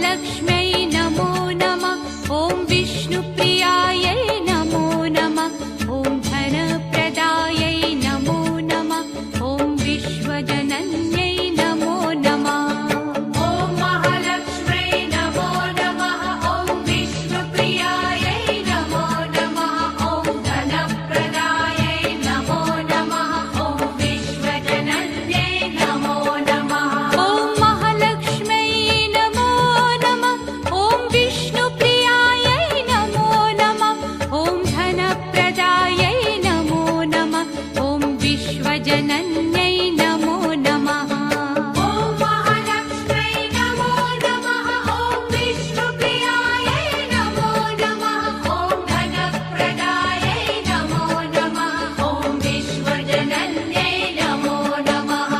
महालक्ष्म्यै नमो नमः। ॐ विष्णुप्रियायै नमो नमः। ॐ धनप्रदायै नमो नमः। ॐ विश्वजनन्यै नमो नमः। ॐ महालक्ष्म्यै नमो नमः। ॐ विष्णुप्रियायै नमो नमः। ॐ धनप्रदायै नमो नमः। ॐ विश्वजनन्यै नमो नमः। ॐ महालक्ष्म्यै नमो नमः। ॐ विष्णुप्रियायै नमो नमः। ॐ धनप्रदायै नमो नमः। ॐ विश्वजनन्यै नमो नमः। ॐ महालक्ष्म्यै नमो नमः। ॐ विष्णुप्रियायै नमो नमः। ॐ धनप्रदायै नमो नमः। ॐ विश्वजनन्यै नमो नमः।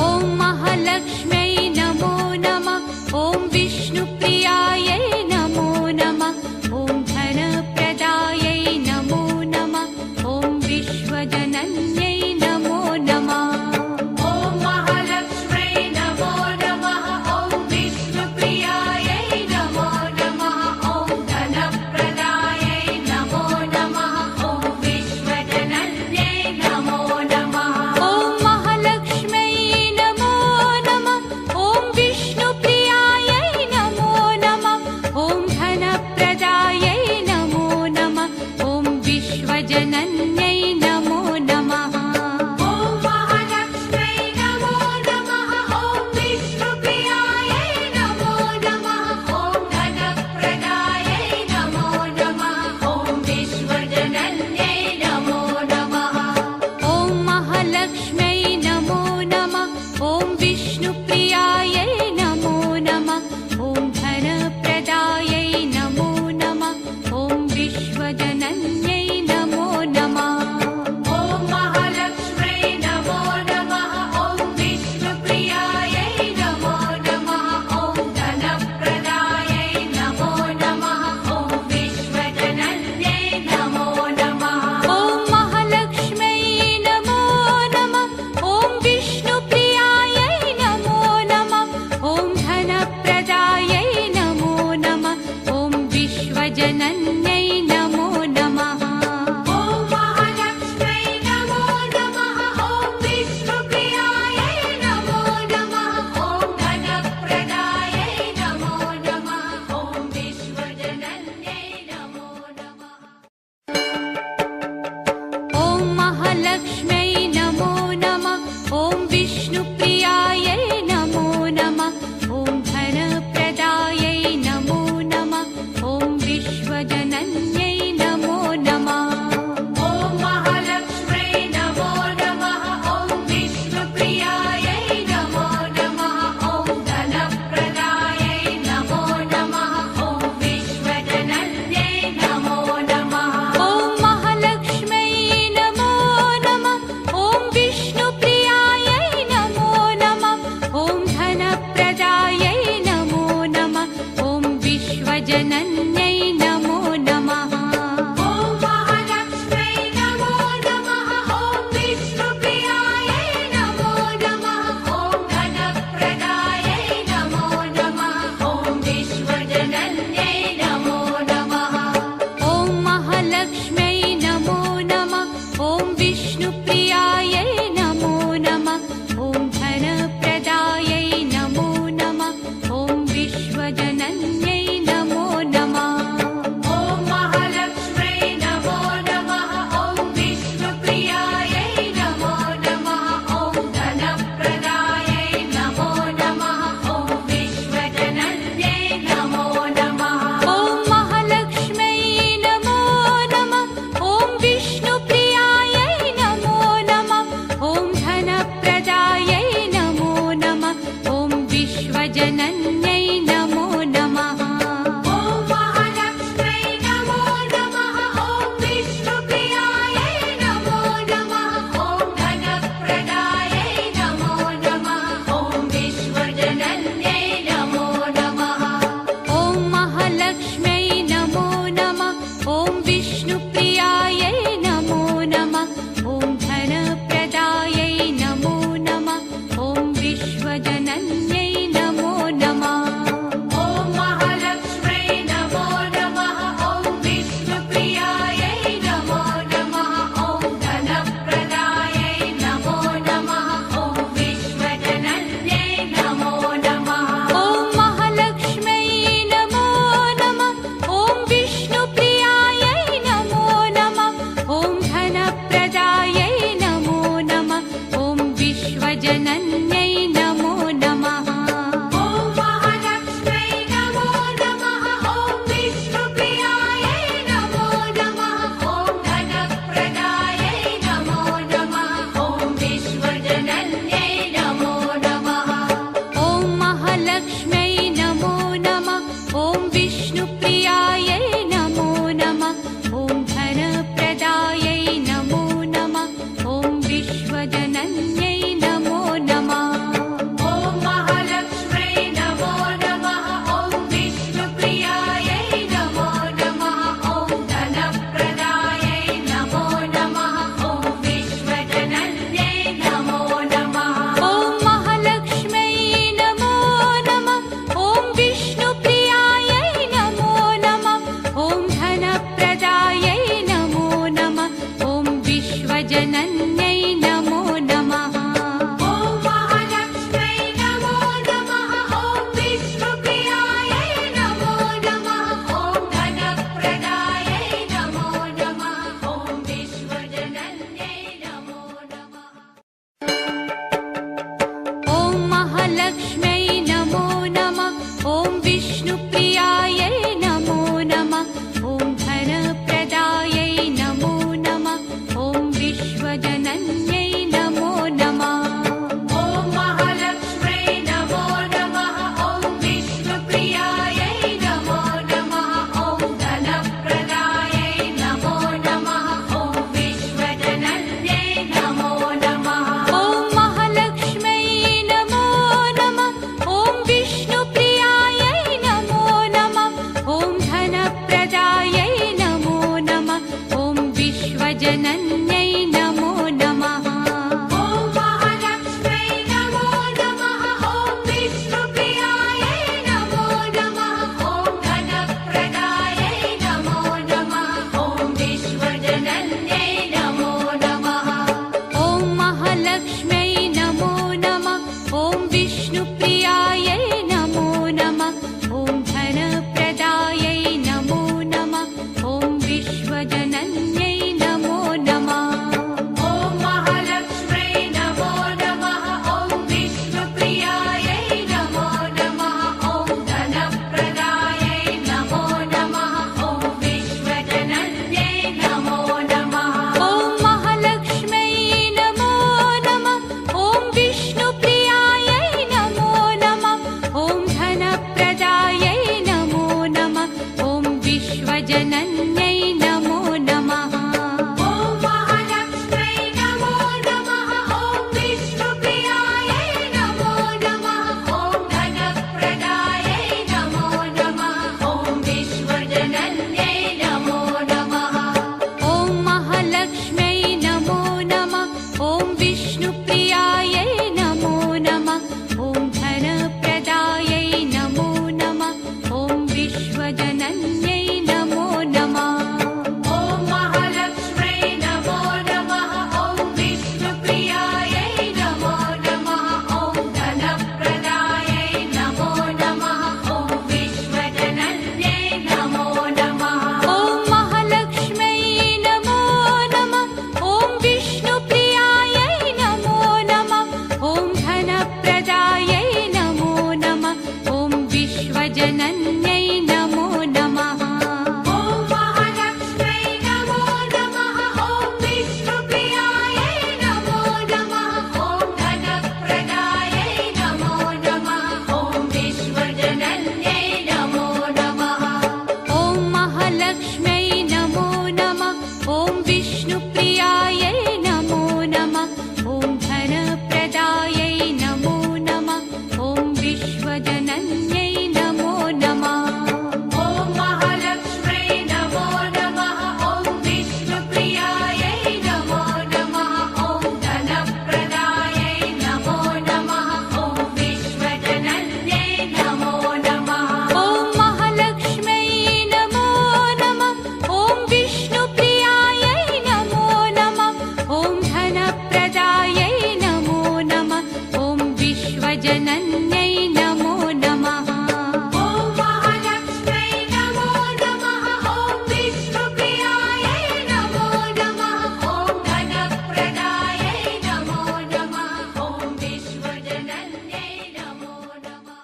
ॐ महालक्ष्म्यै नमो नमः। ॐ विष्णुप्रियायै नमो नमः। ॐ धनप्रदायै नमो नमः। ॐ विश्वजनन्यै नमो नमः। ॐ महालक्ष्म्यै नमो नमः। ॐ विष्णुप्रियायै नमो नमः। ॐ धनप्रदायै नमो नमः। ॐ विश्वजनन्यै नमो नमः। ॐ महालक्ष्म्यै नमो नमः। ॐ विष्णुप्रियायै नमो नमः। ॐ धनप्रदायै नमो नमः। ॐ विश्वजनन्यै नमो नमः। ॐ महालक्ष्म्यै नमो नमः। ॐ विष्णुप्रियायै नमो नमः। ॐ धनप्रदायै नमो नमः। ॐ विश्वजनन्यै नमो नमः। ॐ महालक्ष्म्यै नमो नमः। ॐ विष्णुप्रियायै नमो नमः। ॐ धनप्रदायै नमो नमः। ॐ विश्वजनन्यै नमो नमः। ॐ महालक्ष्म्यै नमो नमः। ॐ विष्णुप्रियायै नमो नमः। ॐ धनप्रदायै नमो नमः। ॐ विश्वजनन्यै नमो नमः। ॐ महालक्ष्म्यै नमो नमः। ॐ विष्णुप्रियायै नमो नमः। ॐ धनप्रदायै नमो नमः। ॐ विश्वजनन्यै नमो नमः। ॐ महालक्ष्म्यै नमो नमः। ॐ विष्णुप्रियायै नमो नमः। ॐ धनप्रदायै नमो नमः। ॐ विश्वजनन्यै नमो नमः। ॐ महालक्ष्म्यै नमो नमः। ॐ विष्णुप्रियायै नमो नमः। ॐ धनप्रदायै नमो नमः। ॐ विश्वजनन्यै नमो नमः। ॐ महालक्ष्म्यै नमो नमः। ॐ विष्णुप्रियायै नमो नमः। ॐ धनप्रदायै नमो नमः। ॐ विश्वजनन्यै नमो नमः। ॐ महालक्ष्म्यै नमो नमः। ॐ विष्णुप्रियायै नमो नमः। ॐ धनप्रदायै नमो नमः। ॐ विश्वजनन्यै नमो नमः। ॐ महालक्ष्म्यै नमो नमः। ॐ विष्णुप्रियायै नमो नमः। ॐ धनप्रदायै नमो नमः। ॐ विश्वजनन्यै नमो नमः। ॐ महालक्ष्म्यै नमो नमः। ॐ विष्णुप्रियायै नमो नमः। ॐ धनप्रदायै नमो नमः। ॐ विश्वजनन्यै नमो नमः। विष्णुप्रियायै नमो नमः ॐ धनप्रदायै नमो नमः ॐ विश्वजनन्यै नमो नमः ॐ महालक्ष्म्यै नमो नमः ॐ विष्णुप्रियायै नमो नमः ॐ धनप्रदायै नमो नमः ॐ विश्वजनन्यै नमो नमः ॐ महालक्ष्म्यै नमो नमः ॐ विष्णुप्रियायै नमो नमः ॐ धनप्रदायै नमो नमः ॐ विश्वजनन्यै नमो नमः ॐ महालक्ष्म्यै नमो नमः ॐ विष्णुप्रियायै नमो नमः ॐ धनप्रदायै नमो नमः ॐ विश्वजनन्यै नमो नमः ॐ महालक्ष्म्यै नमो नमः ॐ विष्णुप्रियायै नमो नमः ॐ धनप्रदायै नमो नमः ॐ विश्वजनन्यै नमो नमः ॐ महालक्ष्म्यै नमो नमः ॐ विष्णुप्रियायै नमो नमः ॐ धनप्रदायै नमो नमः ॐ विश्वजनन्यै नमो नमः ॐ महालक्ष्म्यै नमो नमः ॐ विष्णुप्रियायै नमो नमः ॐ धनप्रदायै नमो नमः ॐ विश्वजनन्यै नमो नमः ॐ महालक्ष्म्यै नमो नमः ॐ विष्णुप्रियायै नमो नमः ॐ धनप्रदायै नमो नमः ॐ विश्वजनन्यै नमो नमः ॐ महालक्ष्म्यै नमो नमः ॐ विष्णुप्रियायै नमो नमः ॐ धनप्रदायै नमो नमः ॐ विश्वजनन्यै नमो नमः ॐ महालक्ष्म्यै नमो नमः ॐ विष्णुप्रियायै नमो नमः ॐ धनप्रदायै नमो नमः ॐ विश्वजनन्यै नमो नमः ॐ महालक्ष्म्यै नमो नमः ॐ विष्णुप्रियायै नमो नमः ॐ धनप्रदायै नमो नमः ॐ विश्वजनन्यै नमो नमः ॐ महालक्ष्म्यै नमो नमः ॐ विष्णुप्रियायै नमो नमः ॐ धनप्रदायै नमो नमः ॐ विश्वजनन्यै नमो नमः ॐ महालक्ष्म्यै नमो नमः ॐ विष्णुप्रियायै नमो नमः ॐ धनप्रदायै नमो नमः ॐ विश्वजनन्यै नमो नमः ॐ महालक्ष्म्यै नमो नमः ॐ विष्णुप्रियायै नमो नमः ॐ धनप्रदायै नमो नमः ॐ विश्वजनन्यै नमो नमः ॐ महालक्ष्म्यै नमो नमः ॐ विष्णुप्रियायै नमो नमः ॐ धनप्रदायै नमो नमः ॐ विश्वजनन्यै नमो नमः ॐ महालक्ष्म्यै नमो नमः ॐ विष्णुप्रियायै नमो नमः ॐ धनप्रदायै नमो नमः ॐ विश्वजनन्यै नमो नमः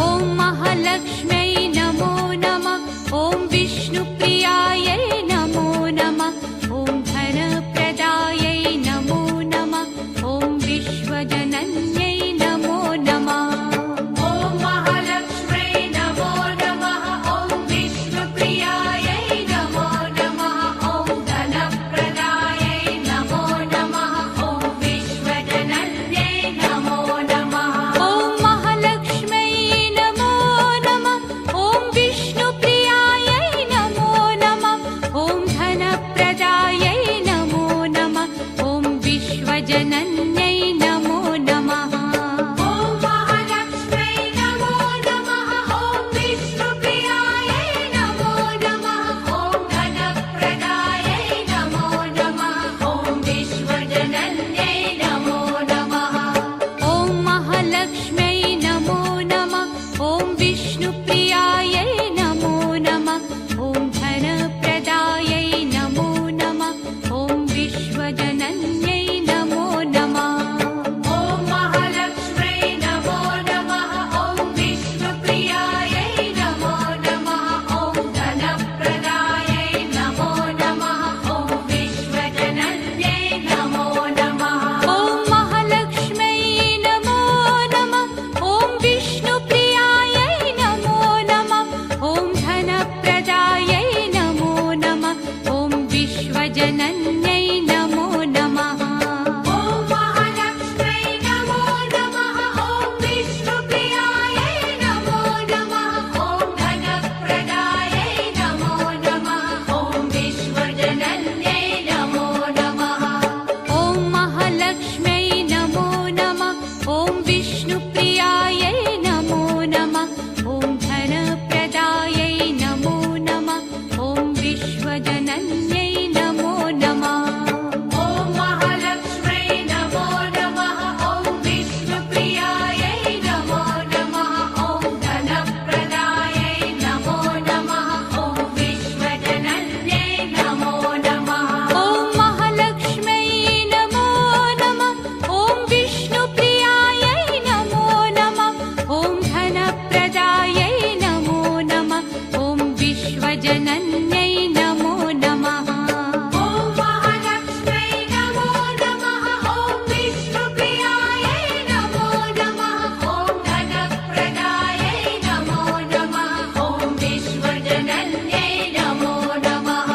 ॐ महालक्ष्म्यै नमो नमः ॐ विष्णुप्रियायै नमो नमः ॐ धनप्रदायै नमो नमः ॐ विश्वजनन्यै नमो नमः ॐ महालक्ष्म्यै नमो नमः ॐ विष्णुप्रियायै नमो नमः ॐ धनप्रदायै नमो नमः ॐ विश्वजनन्यै नमो नमः ॐ महालक्ष्म्यै नमो नमः धनप्रदायै नमो नमः ॐ विश्वजनन्यै नमो नमः ॐ महालक्ष्म्यै नमो नमः ॐ विष्णुप्रियायै नमो नमः ॐ धनप्रदायै नमो नमः ॐ विश्वजनन्यै नमो नमः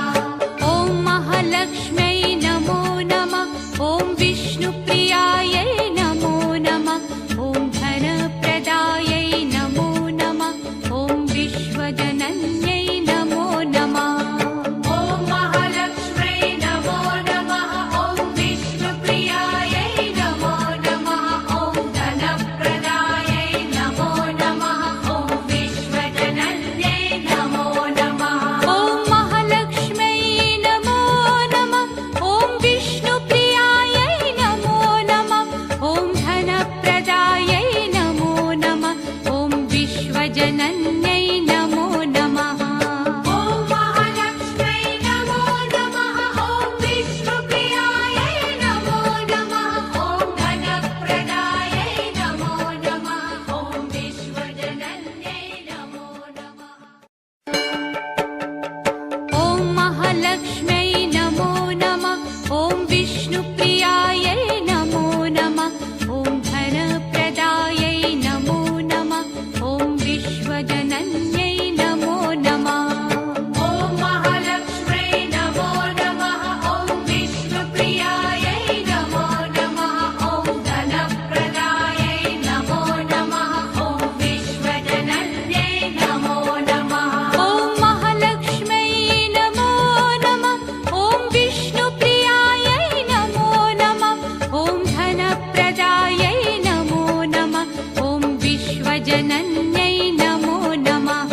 ॐ महालक्ष्म्यै नमो नमः ॐ विष्णुप्रियायै नमो नमः ॐ धनप्रदायै नमो नमः ॐ विश्वजनन्यै नमो नमः ॐ महालक्ष्म्यै नमो नमः ॐ विष्णुप्रियायै नमो नमः ॐ धनप्रदायै नमो नमः ॐ विश्वजनन्यै नमो नमः ॐ महालक्ष्म्यै नमो नमः ॐ विष्णुप्रियायै नमो नमः ॐ धनप्रदायै नमो नमः ॐ विश्वजनन्यै नमो नमः ॐ महालक्ष्म्यै नमो नमः ॐ विष्णुप्रियायै नमो नमः ॐ धनप्रदायै नमो नमः ॐ विश्वजनन्यै नमो नमः ॐ महालक्ष्म्यै नमो नमः ॐ विष्णुप्रियायै नमो नमः ॐ धनप्रदायै नमो नमः ॐ विश्वजनन्यै नमो नमः ॐ महालक्ष्म्यै नमो नमः ॐ विष्णुप्रियायै नमो नमः ॐ धनप्रदायै नमो नमः ॐ विश्वजनन्यै नमो नमः ॐ महालक्ष्म्यै नमो नमः ॐ विष्णुप्रियायै नमो नमः ॐ धनप्रदायै नमो नमः ॐ विश्वजनन्यै नमो नमः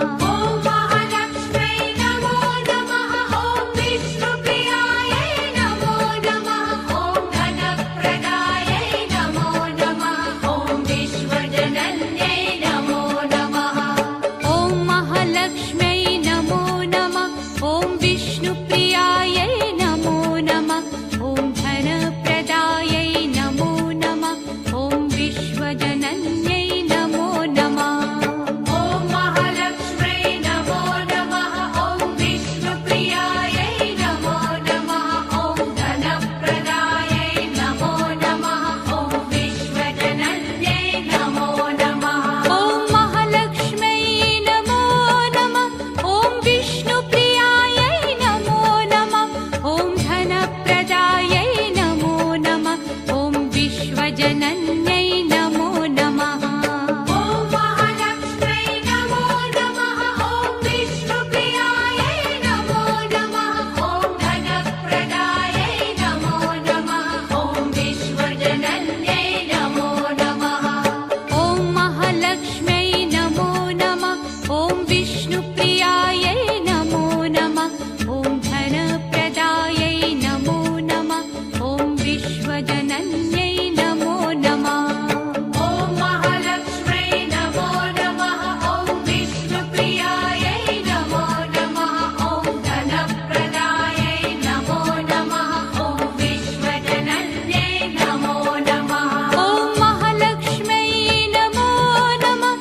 ॐ महालक्ष्म्यै नमो नमः ॐ विष्णुप्रियायै नमो नमः ॐ धनप्रदायै नमो नमः ॐ विश्वजनन्यै नमो नमः ॐ महालक्ष्म्यै नमो नमः ॐ विष्णुप्रियायै नमो नमः ॐ धनप्रदायै नमो नमः ॐ विश्वजनन्यै नमो नमः ॐ महालक्ष्म्यै नमो नमः ॐ विष्णुप्रियायै नमो नमः ॐ धनप्रदायै नमो नमः ॐ विश्वजनन्यै नमो नमः ॐ महालक्ष्म्यै नमो नमः ॐ विष्णुप्रियायै नमो नमः ॐ धनप्रदायै नमो नमः ॐ विश्वजनन्यै नमो नमः ॐ महालक्ष्म्यै नमो नमः ॐ विष्णुप्रियायै नमो नमः ॐ धनप्रदायै नमो नमः ॐ विश्वजनन्यै नमो नमः ॐ महालक्ष्म्यै नमो नमः ॐ विष्णुप्रियायै नमो नमः ॐ धनप्रदायै नमो नमः ॐ विश्वजनन्यै नमो नमः ॐ महालक्ष्म्यै नमो नमः ॐ विष्णुप्रियायै नमो नमः ॐ धनप्रदायै नमो नमः ॐ विश्वजनन्यै नमो नमः ॐ महालक्ष्म्यै नमो नमः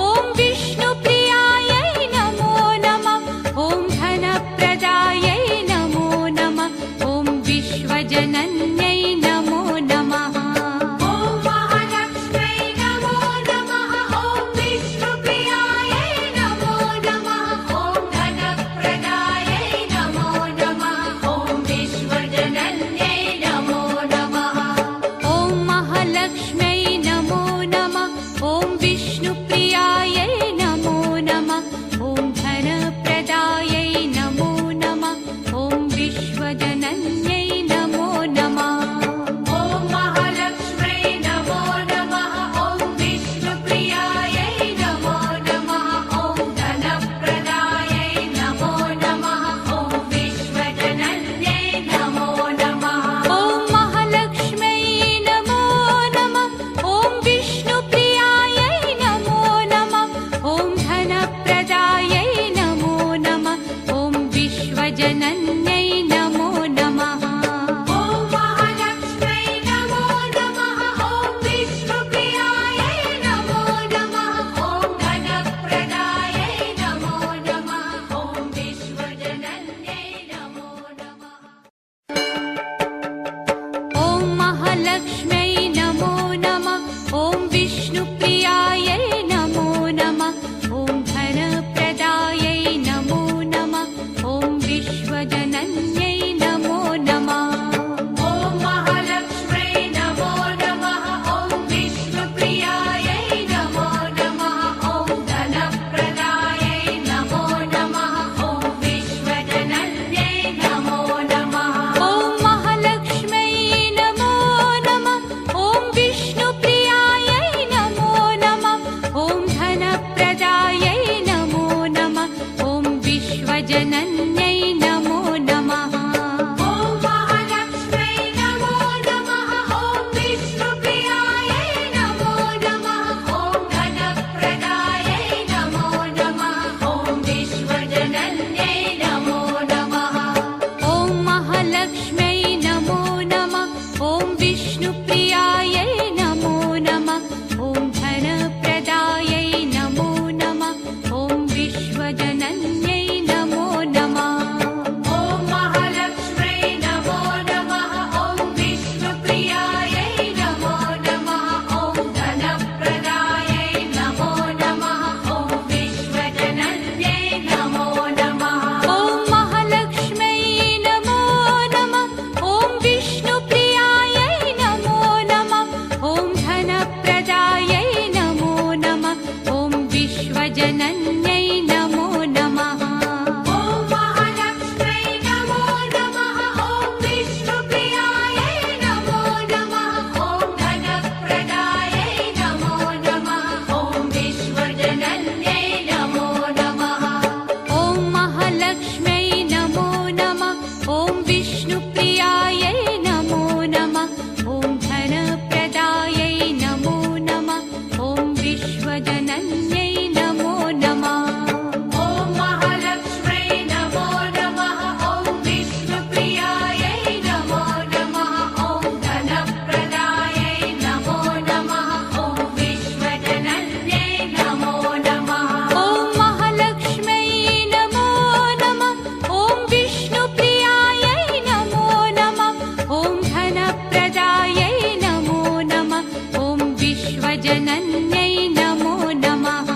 ॐ विष्णुप्रियायै नमो नमः ॐ धनप्रदायै नमो नमः ॐ विश्वजनन्यै नमो नमः ॐ महालक्ष्म्यै नमो नमः ॐ विष्णुप्रियायै नमो नमः ॐ धनप्रदायै नमो नमः ॐ विश्वजनन्यै नमो नमः ॐ महालक्ष्म्यै नमो नमः ॐ विष्णुप्रियायै नमो नमः ॐ धनप्रदायै नमो नमः ॐ विश्वजनन्यै नमो नमः ॐ महालक्ष्म्यै नमो नमः ॐ विष्णुप्रियायै नमो नमः ॐ धनप्रदायै नमो नमः ॐ विश्वजनन्यै नमो नमः ॐ महालक्ष्म्यै नमो नमः ॐ विष्णुप्रियायै नमो विश्वजनन्यै नमो नमः। ॐ महालक्ष्म्यै नमो नमः। ॐ विष्णुप्रियायै नमो नमः। ॐ धनप्रदायै नमो नमः। ॐ विश्वजनन्यै नमो नमः। ॐ महालक्ष्म्यै नमो नमः। ॐ विष्णुप्रियायै नमो नमः। ॐ धनप्रदायै नमो नमः। ॐ विश्वजनन्यै नमो नमः। ॐ महालक्ष्म्यै नमो नमः। ॐ विष्णुप्रियायै नमो नमः। ॐ धनप्रदायै नमो नमः। ॐ विश्वजनन्यै नमो नमः। ॐ महालक्ष्म्यै नमो नमः। ॐ विष्णुप्रियायै नमो नमः। ॐ धनप्रदायै नमो नमः। ॐ विश्वजनन्यै नमो नमः। ॐ महालक्ष्म्यै नमो नमः। ॐ विष्णुप्रियायै नमो नमः। ॐ धनप्रदायै नमो नमः। ॐ विश्वजनन्यै नमो नमः। ॐ महालक्ष्म्यै नमो नमः। ॐ विष्णुप्रियायै नमो नमः। ॐ धनप्रदायै नमो नमः। ॐ विश्वजनन्यै नमो नमः। ॐ महालक्ष्म्यै नमो नमः। ॐ विष्णुप्रियायै नमो नमः। ॐ धनप्रदायै नमो नमः। ॐ विश्वजनन्यै नमो नमः। ॐ महालक्ष्म्यै नमो नमः। ॐ विष्णुप्रियायै नमो नमः। ॐ धनप्रदायै नमो नमः। ॐ विश्वजनन्यै नमो नमः।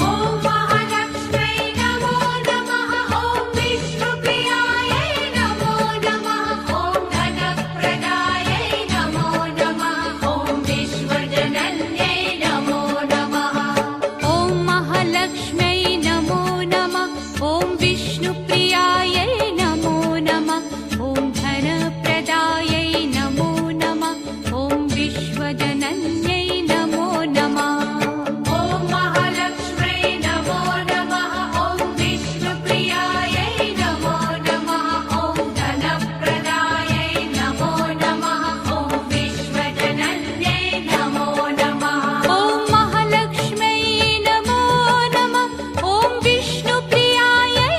ॐ महालक्ष्म्यै नमो नमः। ॐ विष्णुप्रियायै नमो नमः। ॐ धनप्रदायै नमो नमः। ॐ विश्वजनन्यै नमो नमः। ॐ महालक्ष्म्यै नमो नमः। ॐ विष्णुप्रियायै नमो नमः। ॐ धनप्रदायै नमो नमः। ॐ विश्वजनन्यै नमो नमः। ॐ महालक्ष्म्यै नमो नमः। ॐ विष्णुप्रियायै नमो नमः। ॐ धनप्रदायै नमो नमः। ॐ विश्वजनन्यै नमो नमः। ॐ महालक्ष्म्यै नमो नमः। ॐ विष्णुप्रियायै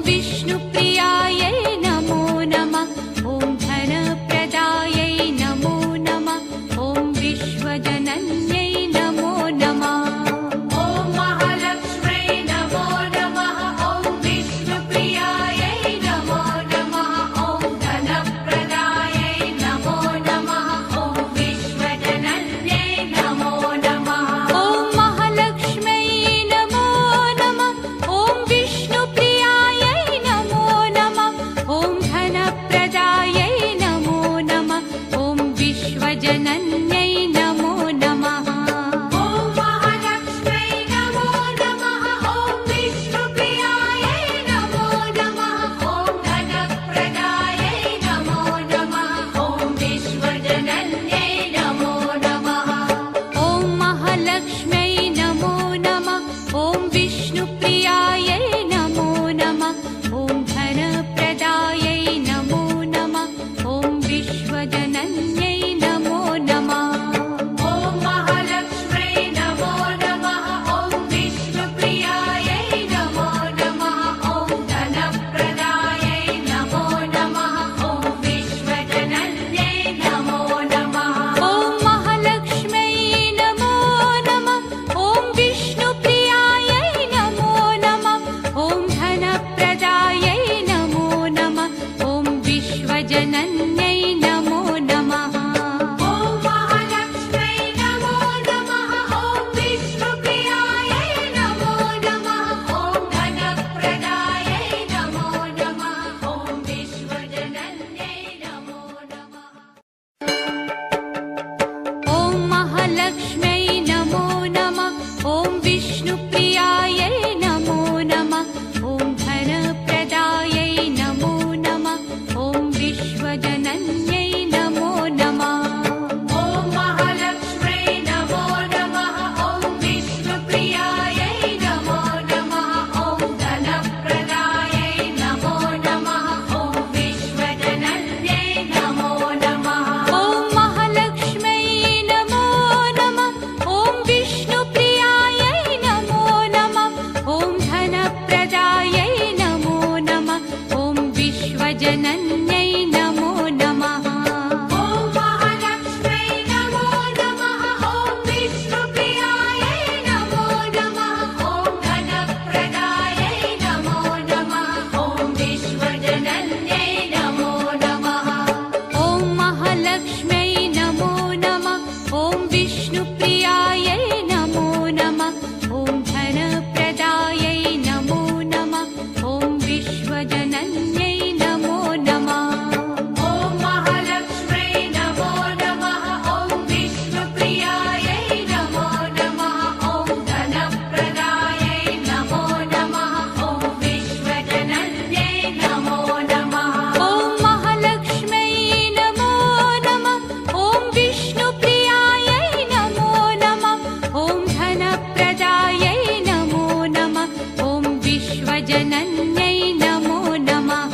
विष्णुप्रियायै नमो नमः ॐ धनप्रदायै नमो नमः ॐ विश्वजनन्यै नमो नमः ॐ महालक्ष्म्यै नमो नमः ॐ विष्णुप्रियायै नमो नमः ॐ धनप्रदायै नमो नमः ॐ विश्वजनन्यै नमो नमः ॐ महालक्ष्म्यै नमो नमः ॐ विष्णुप्रियायै नमो नमः ॐ धनप्रदायै नमो नमः ॐ विश्वजनन्यै नमो नमः ॐ महालक्ष्म्यै नमो नमः ॐ विष्णुप्रियायै नमो नमः ॐ धनप्रदायै नमो नमः ॐ विश्वजनन्यै नमो नमः ॐ महालक्ष्म्यै नमो नमः ॐ विष्णुप्रियायै नमो नमः ॐ धनप्रदायै नमो नमः ॐ विश्वजनन्यै नमो नमः ॐ महालक्ष्म्यै नमो नमः ॐ विष्णुप्रियायै नमो नमः ॐ धनप्रदायै नमो नमः ॐ विश्वजनन्यै नमो नमः ॐ महालक्ष्म्यै नमो नमः ॐ विष्णुप्रियायै नमो नमः ॐ धनप्रदायै नमो नमः ॐ विश्वजनन्यै नमो नमः ॐ महालक्ष्म्यै नमो नमः ॐ विष्णुप्रियायै नमो नमः ॐ धनप्रदायै नमो नमः ॐ विश्वजनन्यै नमो नमः ॐ महालक्ष्म्यै नमो नमः ॐ विष्णुप्रियायै नमो नमः ॐ धनप्रदायै नमो नमः ॐ विश्वजनन्यै नमो नमः ॐ महालक्ष्म्यै नमो नमः ॐ विष्णुप्रियायै नमो नमः ॐ धनप्रदायै नमो नमः ॐ विश्वजनन्यै नमो नमः ॐ महालक्ष्म्यै नमो नमः ॐ विष्णुप्रियायै नमो नमः ॐ धनप्रदायै नमो नमः ॐ विश्वजनन्यै नमो नमः ॐ महालक्ष्म्यै नमो नमः ॐ विष्णुप्रियायै नमो नमः ॐ धनप्रदायै नमो नमः ॐ विश्वजनन्यै नमो नमः ॐ महालक्ष्म्यै नमो नमः ॐ विष्णुप्रियायै नमो नमः ॐ धनप्रदायै नमो नमः ॐ विश्वजनन्यै नमो नमः ॐ महालक्ष्म्यै नमो नमः ॐ विष्णुप्रियायै नमो नमः ॐ धनप्रदायै नमो नमः ॐ विश्वजनन्यै नमो नमः ॐ महालक्ष्म्यै नमो नमः ॐ विष्णुप्रियायै नमो नमः ॐ धनप्रदायै नमो नमः ॐ विश्वजनन्यै नमो नमः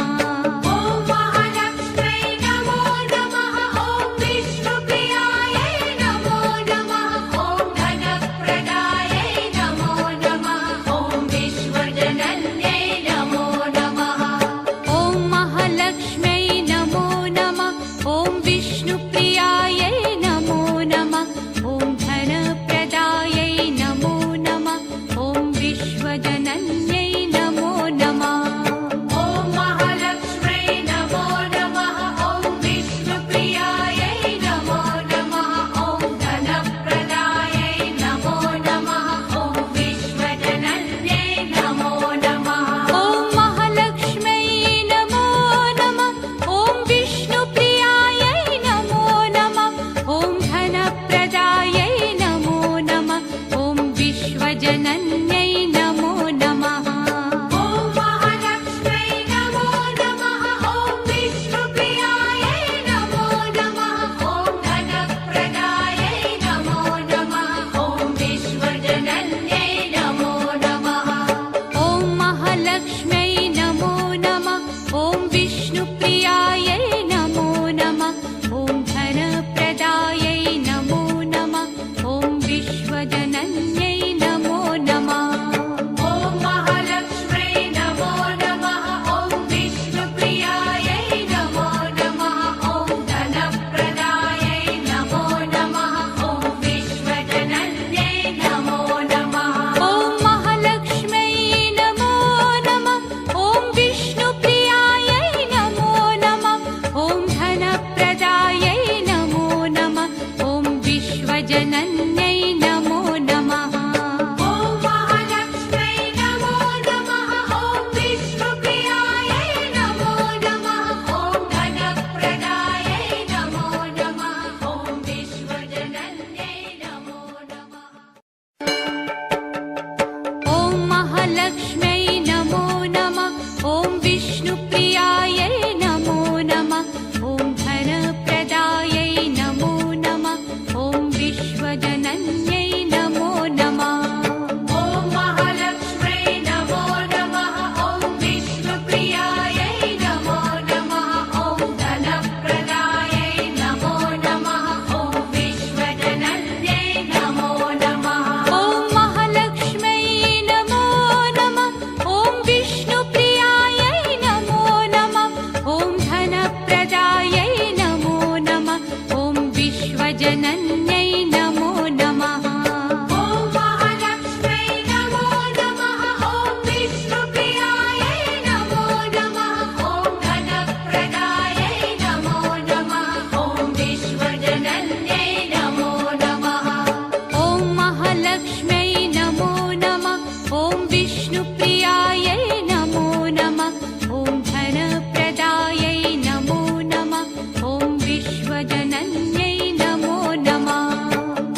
ॐ धनप्रदायै नमो नमः ॐ विश्वजनन्यै नमो नमः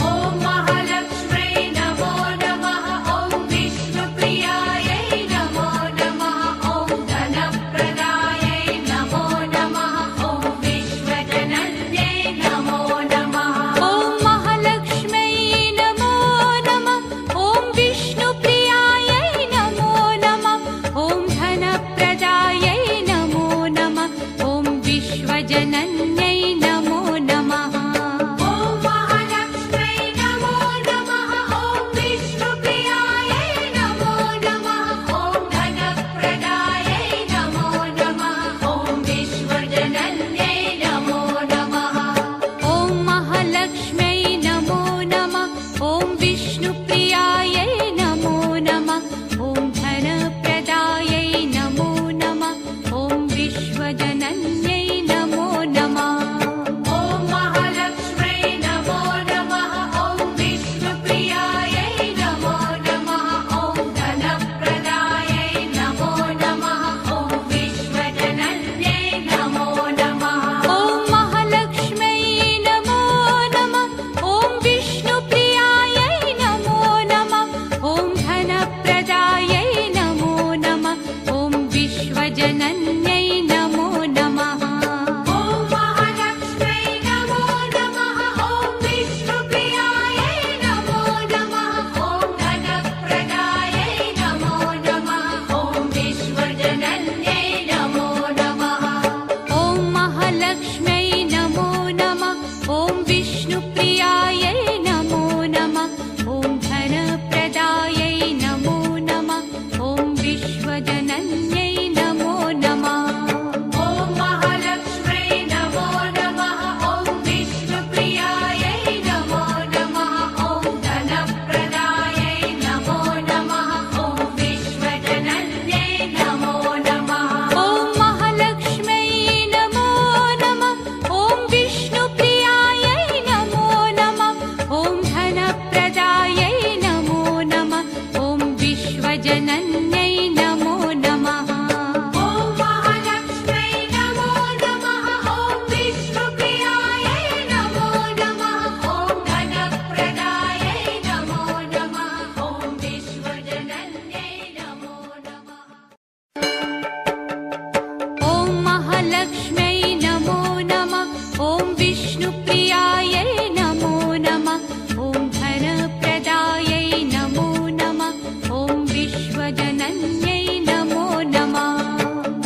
ॐ महालक्ष्म्यै नमो नमः ॐ विष्णुप्रियायै नमो नमः ॐ धनप्रदायै नमो नमः ॐ विश्वजनन्यै नमो नमः ॐ महालक्ष्म्यै नमो नमः ॐ विष्णुप्रियायै नमो नमः ॐ धनप्रदायै नमो नमः ॐ विश्वजनन्यै नमो नमः ॐ महालक्ष्म्यै नमो नमः ॐ विष्णुप्रियायै नमो नमः ॐ धनप्रदायै नमो नमः ॐ विश्वजनन्यै नमो नमः ॐ महालक्ष्म्यै नमो नमः ॐ विष्णुप्रियायै नमो नमः ॐ धनप्रदायै नमो नमः ॐ विश्वजनन्यै नमो नमः ॐ महालक्ष्म्यै नमो नमः ॐ विष्णुप्रियायै नमो नमः ॐ धनप्रदायै नमो नमः ॐ विश्वजनन्यै नमो नमः ॐ महालक्ष्म्यै नमो नमः ॐ विष्णुप्रियायै नमो नमः ॐ धनप्रदायै नमो नमः ॐ विश्वजनन्यै नमो नमः ॐ महालक्ष्म्यै नमो नमः ॐ विष्णुप्रियायै नमो नमः ॐ धनप्रदायै नमो नमः ॐ विश्वजनन्यै नमो नमः ॐ महालक्ष्म्यै नमो नमः ॐ विष्णुप्रियायै नमो नमः ॐ धनप्रदायै नमो नमः ॐ विश्वजनन्यै नमो नमः ॐ महालक्ष्म्यै नमो नमः ॐ विष्णुप्रियायै नमो नमः ॐ धनप्रदायै नमो नमः ॐ विश्वजनन्यै नमो नमः ॐ महालक्ष्म्यै नमो नमः ॐ विष्णुप्रियायै नमो नमः ॐ धनप्रदायै नमो नमः ॐ विश्वजनन्यै नमो नमः ॐ महालक्ष्म्यै नमो नमः ॐ विष्णुप्रियायै नमो नमः ॐ धनप्रदायै नमो नमः ॐ विश्वजनन्यै नमो नमः ॐ महालक्ष्म्यै नमो नमः ॐ विष्णुप्रियायै नमो नमः ॐ धनप्रदायै नमो नमः ॐ विश्वजनन्यै नमो नमः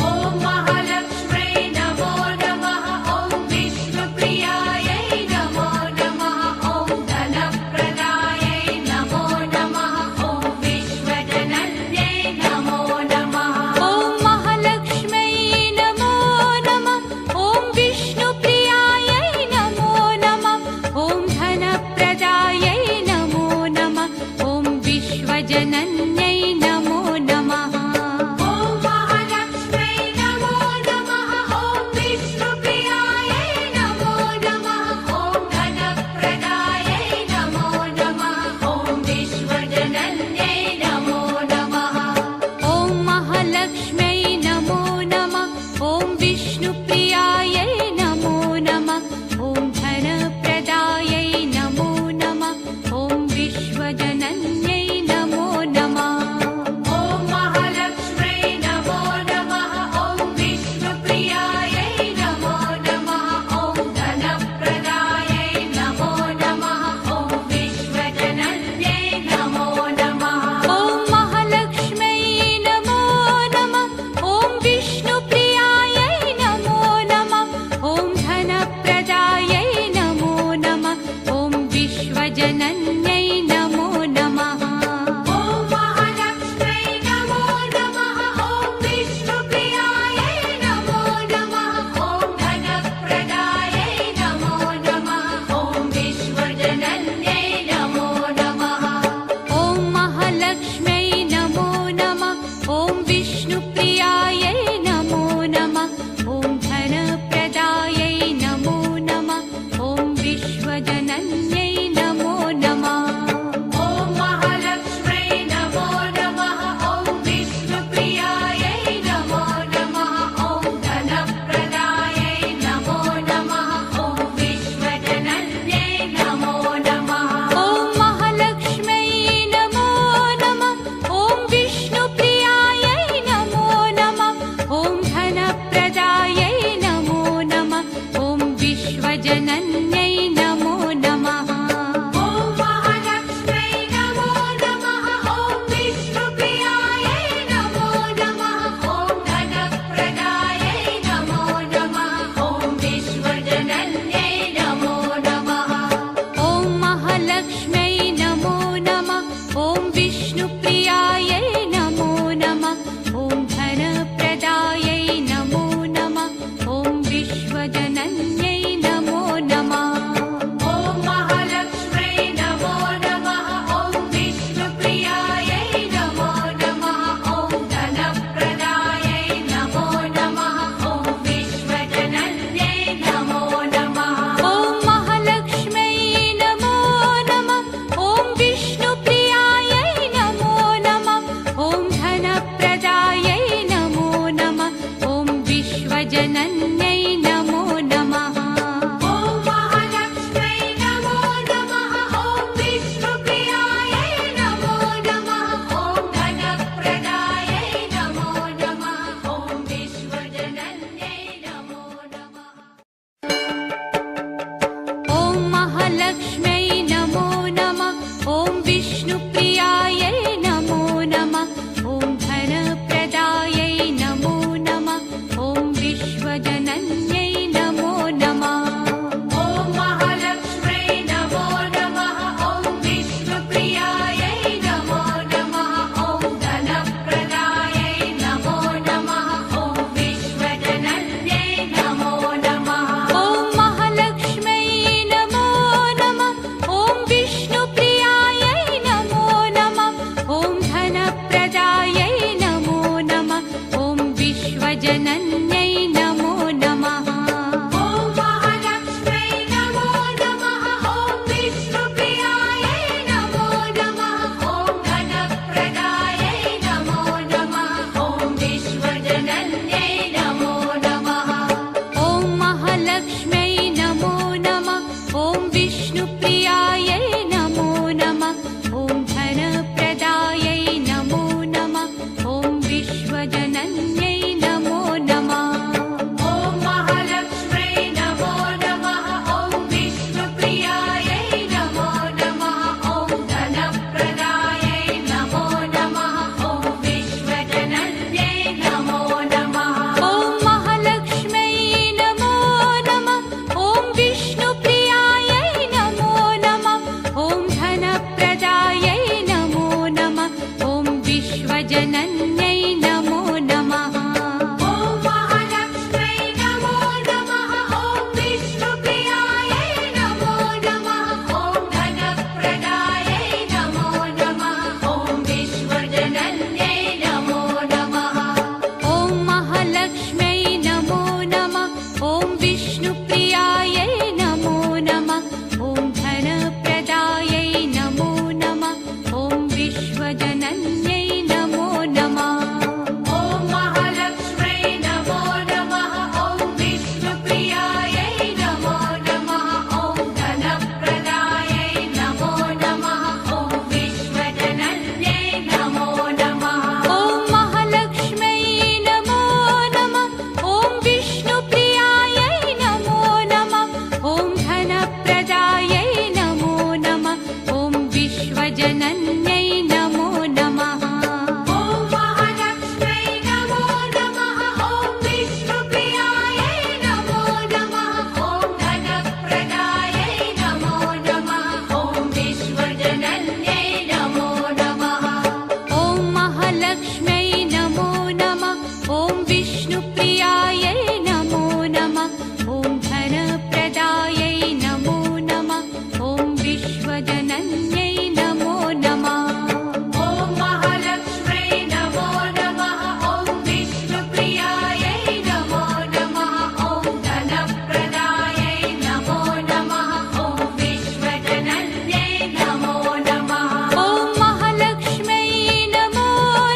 ॐ महालक्ष्म्यै नमो नमः ॐ विष्णुप्रियायै नमो नमः ॐ धनप्रदायै नमो नमः ॐ विश्वजनन्यै नमो नमः ॐ महालक्ष्म्यै नमो नमः विश्वजनन्यै नमो नमः। ॐ महालक्ष्म्यै नमो नमः। ॐ विष्णुप्रियायै नमो नमः। ॐ धनप्रदायै नमो नमः। ॐ विश्वजनन्यै नमो नमः। ॐ महालक्ष्म्यै नमो नमः। ॐ विष्णुप्रियायै नमो नमः। ॐ धनप्रदायै नमो नमः। ॐ विश्वजनन्यै नमो नमः। ॐ महालक्ष्म्यै नमो नमः। ॐ विष्णुप्रियायै नमो नमः। ॐ धनप्रदायै नमो नमः। ॐ विश्वजनन्यै नमो नमः। ॐ महालक्ष्म्यै नमो नमः। ॐ विष्णुप्रियायै नमो नमः। ॐ धनप्रदायै नमो नमः। ॐ विश्वजनन्यै नमो नमः। ॐ महालक्ष्म्यै नमो नमः। ॐ विष्णुप्रियायै नमो नमः। ॐ धनप्रदायै नमो नमः। ॐ विश्वजनन्यै नमो नमः। ॐ महालक्ष्म्यै नमो नमः। ॐ विष्णुप्रियायै नमो नमः। ॐ धनप्रदायै नमो नमः। ॐ विश्वजनन्यै नमो नमः। ॐ महालक्ष्म्यै नमो नमः। ॐ विष्णुप्रियायै नमो नमः। ॐ धनप्रदायै नमो नमः। ॐ विश्वजनन्यै नमो नमः। ॐ महालक्ष्म्यै नमो नमः। ॐ विष्णुप्रियायै नमो नमः। ॐ धनप्रदायै नमो नमः। ॐ विश्वजनन्यै नमो नमः। ॐ महालक्ष्म्यै नमो नमः। ॐ विष्णुप्रियायै नमो नमः। ॐ धनप्रदायै नमो नमः। ॐ विश्वजनन्यै नमो नमः। ॐ महालक्ष्म्यै नमो नमः। ॐ विष्णुप्रियायै नमो नमः। ॐ धनप्रदायै नमो नमः। ॐ विश्वजनन्यै नमो नमः। ॐ महालक्ष्म्यै नमो नमः। ॐ विष्णुप्रियायै नमो नमः। ॐ धनप्रदायै नमो नमः। ॐ विश्वजनन्यै नमो नमः। ॐ महालक्ष्म्यै नमो नमः। ॐ विष्णुप्रियायै नमो नमः। ॐ धनप्रदायै नमो नमः। ॐ विश्वजनन्यै नमो नमः। ॐ महालक्ष्म्यै नमो नमः। ॐ विष्णुप्रियायै नमो नमः। ॐ धनप्रदायै नमो नमः। ॐ विश्वजनन्यै नमो नमः। ॐ महालक्ष्म्यै नमो नमः। ॐ विष्णुप्रियायै नमो नमः। ॐ धनप्रदायै नमो नमः। ॐ विश्वजनन्यै नमो नमः। ॐ महालक्ष्म्यै नमो नमः। ॐ विष्णुप्रियायै नमो नमः। ॐ धनप्रदायै नमो नमः। ॐ विश्वजनन्यै नमो नमः। ॐ महालक्ष्म्यै नमो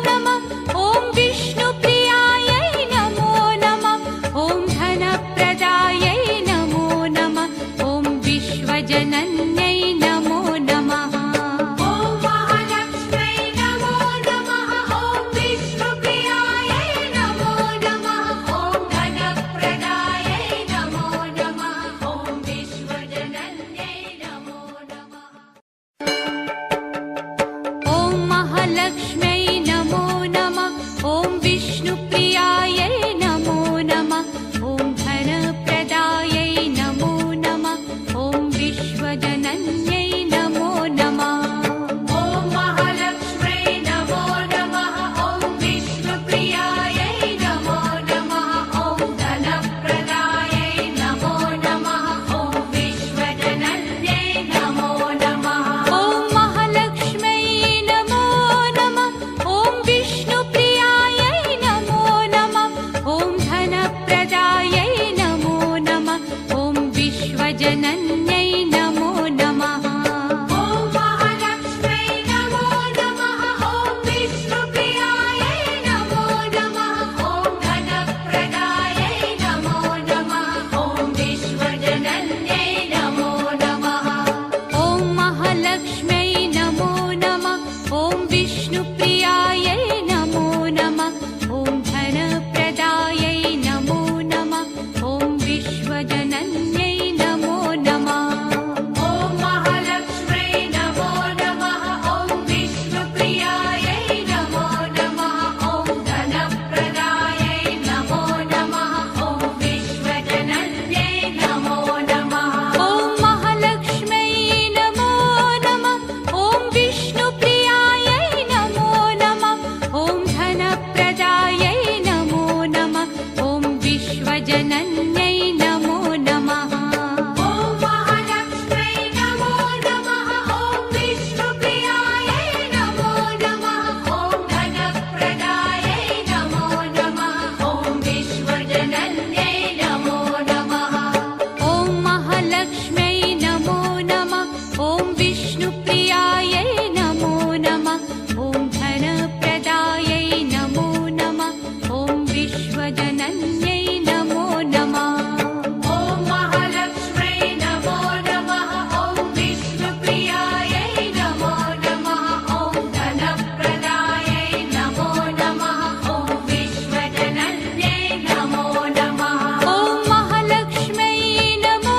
नमः। ॐ विष्णुप्रियायै नमो नमः। ॐ धनप्रदायै नमो नमः। ॐ विश्वजनन्यै नमो नमः। ॐ महालक्ष्म्यै नमो नमः। ॐ विष्णुप्रियायै नमो नमः। ॐ धनप्रदायै नमो नमः। ॐ विश्वजनन्यै नमो नमः। ॐ महालक्ष्म्यै नमो नमः। ॐ विष्णुप्रियायै नमो नमः। ॐ धनप्रदायै नमो नमः। ॐ विश्वजनन्यै नमो नमः। ॐ महालक्ष्म्यै नमो नमः। ॐ विष्णुप्रियायै नमो नमः। ॐ धनप्रदायै नमो नमः। ॐ विश्वजनन्यै नमो नमः। ॐ महालक्ष्म्यै नमो नमः। ॐ विष्णुप्रियायै नमो नमः। ॐ धनप्रदायै नमो नमः। ॐ विश्वजनन्यै नमो नमः। ॐ महालक्ष्म्यै नमो नमः। ॐ विष्णुप्रियायै नमो नमः। ॐ धनप्रदायै विश्वजनन्यै नमो नमः। ॐ महालक्ष्म्यै नमो नमः। ॐ विष्णुप्रियायै नमो नमः। ॐ धनप्रदायै नमो नमः। ॐ विश्वजनन्यै नमो नमः। ॐ महालक्ष्म्यै नमो नमः। ॐ विष्णुप्रियायै नमो नमः। ॐ धनप्रदायै नमो नमः। ॐ विश्वजनन्यै नमो नमः। ॐ महालक्ष्म्यै नमो नमः। ॐ विष्णुप्रियायै नमो नमः। ॐ धनप्रदायै नमो नमः। ॐ विश्वजनन्यै नमो नमः। ॐ महालक्ष्म्यै नमो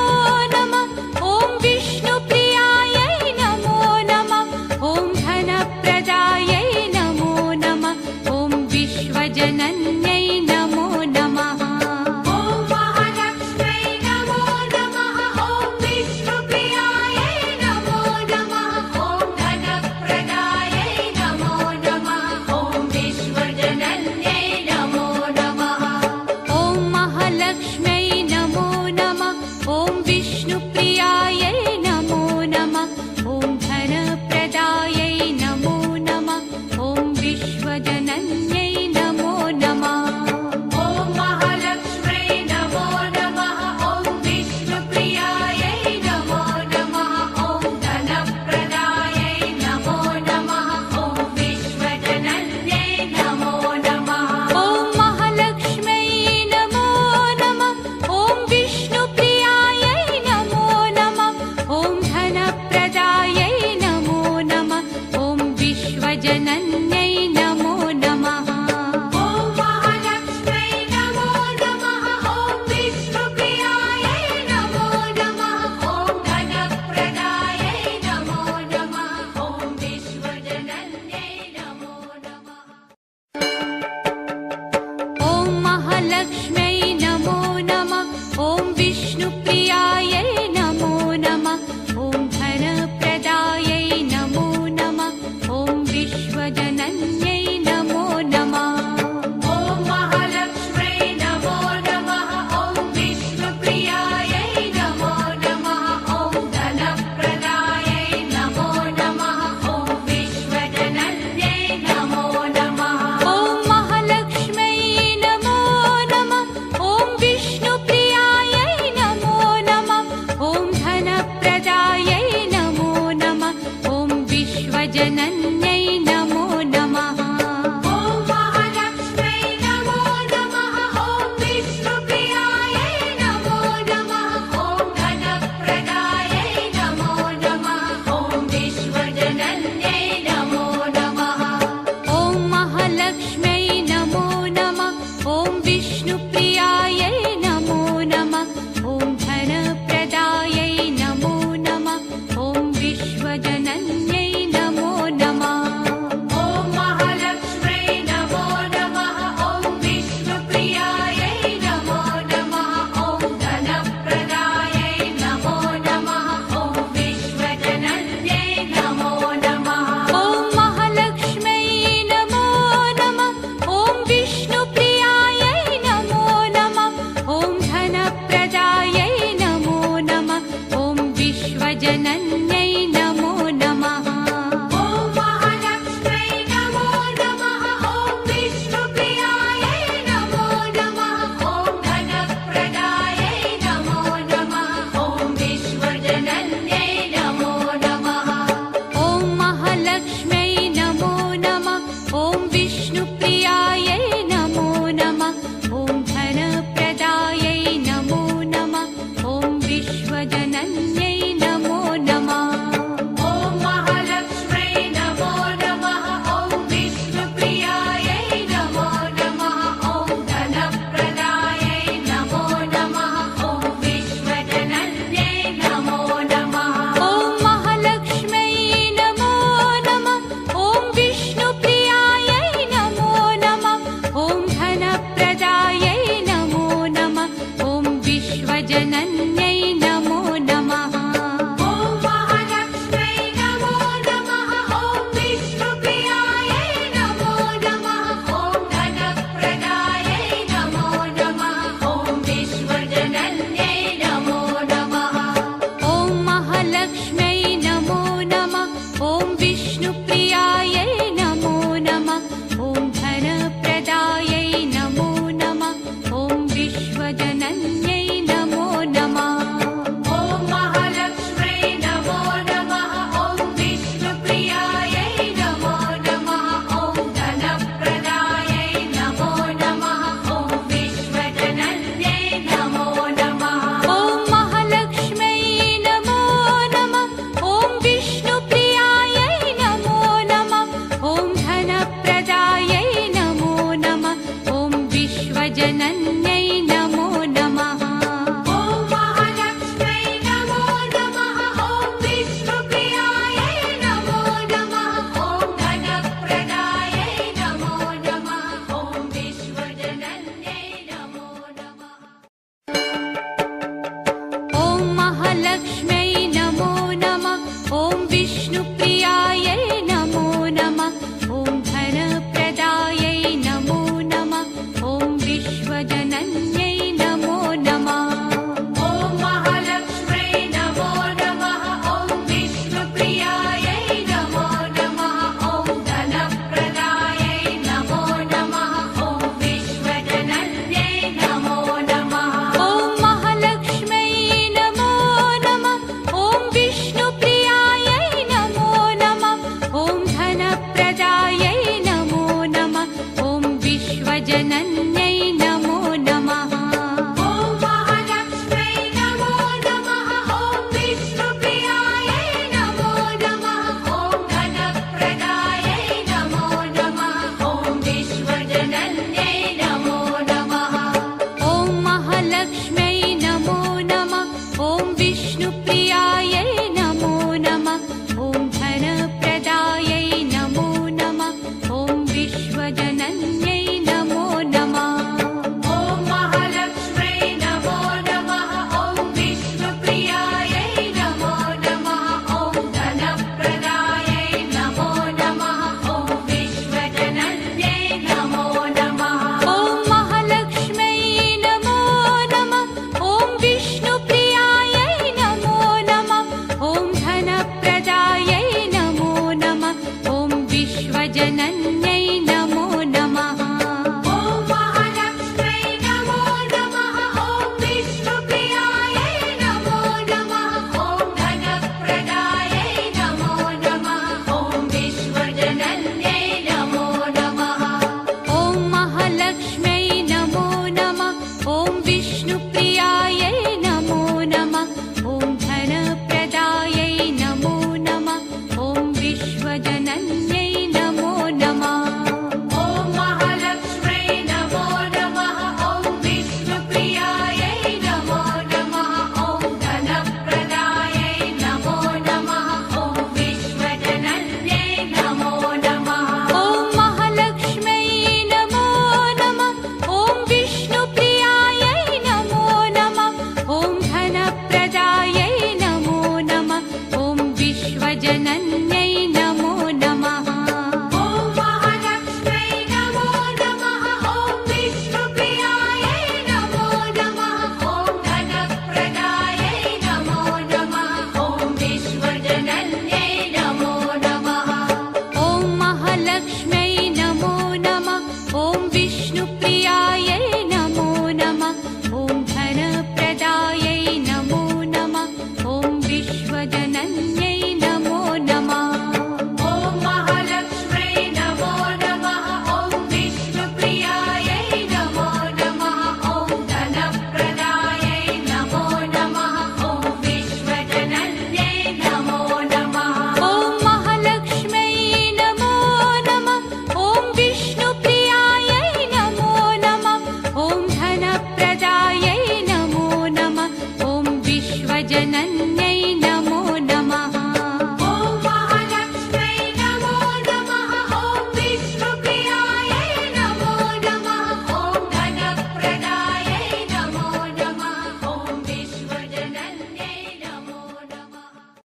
नमः। ॐ विष्णुप्रियायै नमो नमः। ॐ धनप्रदायै नमो नमः। ॐ विश्वजनन्यै नमो नमः। ॐ महालक्ष्म्यै नमो नमः। ॐ विष्णुप्रियायै नमो नमः। ॐ धनप्रदायै नमो नमः। ॐ विश्वजनन्यै नमो नमः। ॐ महालक्ष्म्यै नमो नमः। ॐ विष्णुप्रियायै नमो नमः। ॐ धनप्रदायै नमो नमः। ॐ विश्वजनन्यै नमो नमः। ॐ महालक्ष्म्यै नमो नमः। ॐ विष्णुप्रियायै नमो नमः। ॐ धनप्रदायै नमो नमः। ॐ विश्वजनन्यै नमो नमः। ॐ महालक्ष्म्यै नमो नमः। ॐ विष्णुप्रियायै नमो नमः। ॐ धनप्रदायै नमो नमः। ॐ विश्वजनन्यै नमो नमः। ॐ महालक्ष्म्यै नमो नमः। ॐ विष्णुप्रियायै नमो नमः। ॐ धनप्रदायै नमो नमः। ॐ विश्वजनन्यै नमो नमः। ॐ महालक्ष्म्यै नमो नमः। ॐ विष्णुप्रियायै नमो नमः। ॐ धनप्रदायै नमो नमः। ॐ विश्वजनन्यै नमो नमः। ॐ महालक्ष्म्यै नमो नमः। ॐ विष्णुप्रियायै नमो नमः। ॐ धनप्रदायै नमो नमः। ॐ विश्वजनन्यै नमो नमः। ॐ महालक्ष्म्यै नमो नमः। ॐ विष्णुप्रियायै नमो नमः। ॐ धनप्रदायै नमो नमः। ॐ विश्वजनन्यै नमो नमः। ॐ महालक्ष्म्यै नमो नमः। ॐ विष्णुप्रियायै नमो नमः। ॐ धनप्रदायै नमो नमः। ॐ विश्वजनन्यै नमो नमः। ॐ महालक्ष्म्यै नमो नमः। ॐ विष्णुप्रियायै नमो नमः। ॐ धनप्रदायै नमो नमः। ॐ विश्वजनन्यै नमो नमः। ॐ महालक्ष्म्यै नमो नमः। ॐ विष्णुप्रियायै नमो नमः। ॐ धनप्रदायै नमो नमः। ॐ विश्वजनन्यै नमो नमः। ॐ महालक्ष्म्यै नमो नमः। ॐ विष्णुप्रियायै नमो नमः। ॐ धनप्रदायै नमो नमः। ॐ विश्वजनन्यै नमो नमः। ॐ महालक्ष्म्यै नमो नमः। ॐ विष्णुप्रियायै नमो नमः। ॐ धनप्रदायै नमो नमः। ॐ विश्वजनन्यै नमो नमः। ॐ महालक्ष्म्यै नमो नमः। ॐ विष्णुप्रियायै नमो नमः। ॐ धनप्रदायै नमो नमः। ॐ विश्वजनन्यै नमो नमः। ॐ महालक्ष्म्यै नमो नमः। ॐ विष्णुप्रियायै नमो नमः। ॐ धनप्रदायै नमो नमः। ॐ विश्वजनन्यै नमो नमः। ॐ महालक्ष्म्यै नमो नमः। ॐ विष्णुप्रियायै नमो नमः। ॐ धनप्रदायै नमो नमः। ॐ विश्वजनन्यै नमो नमः। ॐ महालक्ष्म्यै नमो नमः। ॐ विष्णुप्रियायै नमो नमः। ॐ धनप्रदायै नमो नमः। ॐ विश्वजनन्यै नमो नमः ॐ महालक्ष्म्यै नमो नमः ॐ विष्णुप्रियायै नमो नमः ॐ धनप्रदायै नमो नमः ॐ विश्वजनन्यै नमो नमः ॐ महालक्ष्म्यै नमो नमः ॐ विष्णुप्रियायै नमो नमः ॐ धनप्रदायै नमो नमः ॐ विश्वजनन्यै